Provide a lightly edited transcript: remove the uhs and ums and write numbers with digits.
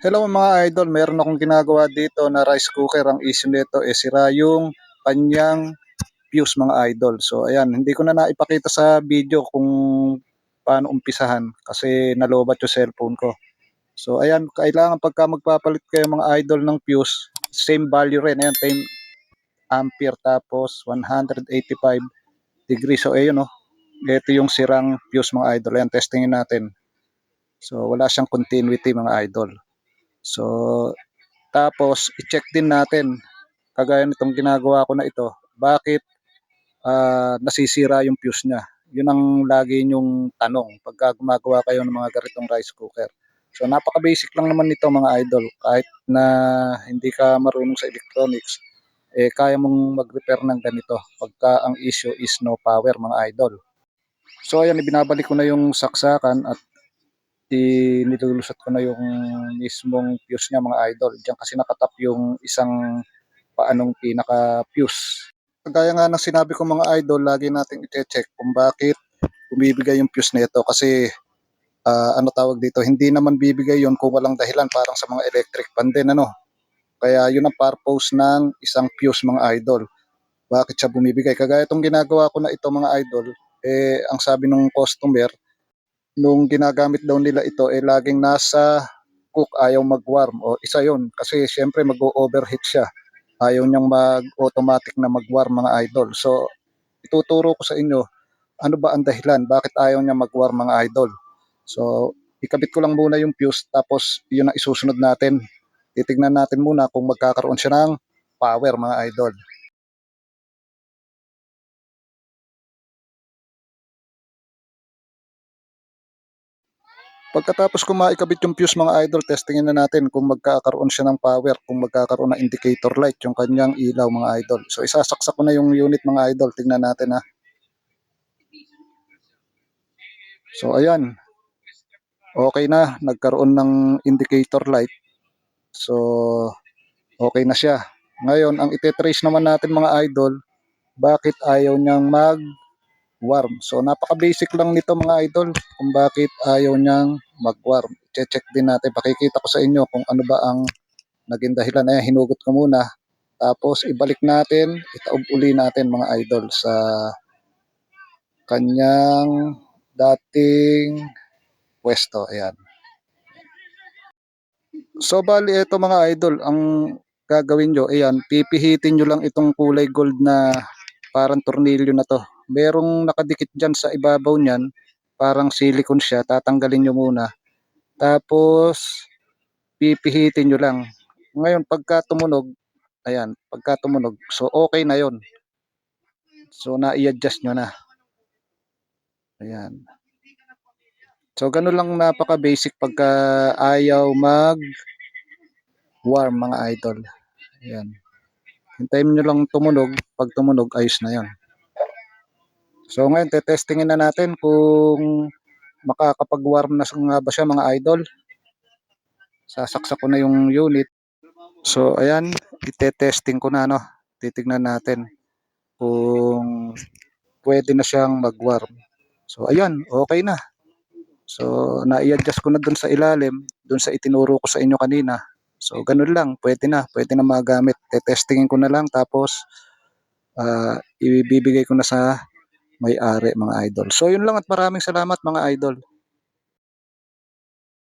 Hello mga idol, meron akong ginagawa dito na rice cooker. Ang issue nito sira yung kanyang fuse mga idol. So ayan, hindi ko na naipakita sa video kung paano umpisahan kasi nalobat yung cellphone ko. So ayan, kailangan pagka magpapalit kayo mga idol ng fuse, same value rin. Ayan, 10 ampere tapos 185 degrees. So ayun oh, ito yung sirang fuse mga idol. Ayan, testingin natin. So wala siyang continuity mga idol. So tapos i-check din natin kagaya nitong ginagawa ko na ito, bakit nasisira yung fuse niya. Yun ang lagi yung tanong pagka gumagawa kayo ng mga ganitong rice cooker. So napaka-basic lang naman nito mga idol. Kahit na hindi ka marunong sa electronics, kaya mong mag-repair ng ganito pagka ang issue is no power mga idol. So ayan, ibinabalik ko na yung saksakan at nilulusot ko na yung mismong fuse niya mga idol. Diyan kasi nakatap yung isang paanong pinaka-fuse. Kagaya nga ng sinabi ko mga idol, lagi nating i-check kung bakit bumibigay yung fuse nito kasi ano tawag dito, hindi naman bibigay yon kung walang dahilan, parang sa mga electric fan din ano. Kaya yun ang purpose ng isang fuse mga idol. Bakit siya bumibigay? Kagaya itong ginagawa ko na ito mga idol, ang sabi ng customer, nung ginagamit daw nila ito, laging nasa cook, ayaw mag-warm. O isa yon kasi syempre mag-overheat siya. Ayaw niyang mag-automatic na mag-warm mga idol. So, ituturo ko sa inyo, ano ba ang dahilan? Bakit ayaw niya mag-warm mga idol? So, ikabit ko lang muna yung fuse, tapos yun ang isusunod natin. Titignan natin muna kung magkakaroon siya ng power mga idol. Pagkatapos ko maikabit yung fuse mga idol, testingin na natin kung magkakaroon siya ng power, kung magkakaroon ng indicator light yung kanyang ilaw mga idol. So isasaksak ko na yung unit mga idol, tingnan natin ha. So ayan, okay na, nagkaroon ng indicator light. So okay na siya. Ngayon, ang ite-trace naman natin mga idol, bakit ayaw niyang mag-warm. So napaka-basic lang nito mga idol, kung bakit ayaw niyang mag-warm. Check din natin, pakikita ko sa inyo kung ano ba ang naging dahilan. Ayan, hinugot ko muna. Tapos ibalik natin, itaob uli natin mga idol sa kanyang dating pwesto. Ayan. So bali ito mga idol, ang gagawin nyo, ayan, pipihitin nyo lang itong kulay gold na parang tornilyo na to. Merong nakadikit dyan sa ibabaw niyan, parang silicone siya, tatanggalin nyo muna. Tapos pipihitin nyo lang. Ngayon pagka tumunog, ayan, pagka tumunog, so okay na yon. So na-i-adjust nyo na. Ayan. So ganun lang, napaka-basic pagka ayaw mag-warm mga idol. Ayan. Hintayin nyo lang tumunog. Pag tumunog, ayos na yon. So ngayon, tetestingin na natin kung makakapag-warm na nga ba siya mga idol. Sasaksak ko na yung unit. So ayan, itetesting ko na, no. Titignan natin kung pwede na siyang mag-warm. So ayan, okay na. So na-i-adjust ko na dun sa ilalim, dun sa itinuro ko sa inyo kanina. So ganun lang, pwede na magamit. Tetestingin ko na lang, tapos ibibigay ko na sa may-ari mga idol. So yun lang, at maraming salamat mga idol.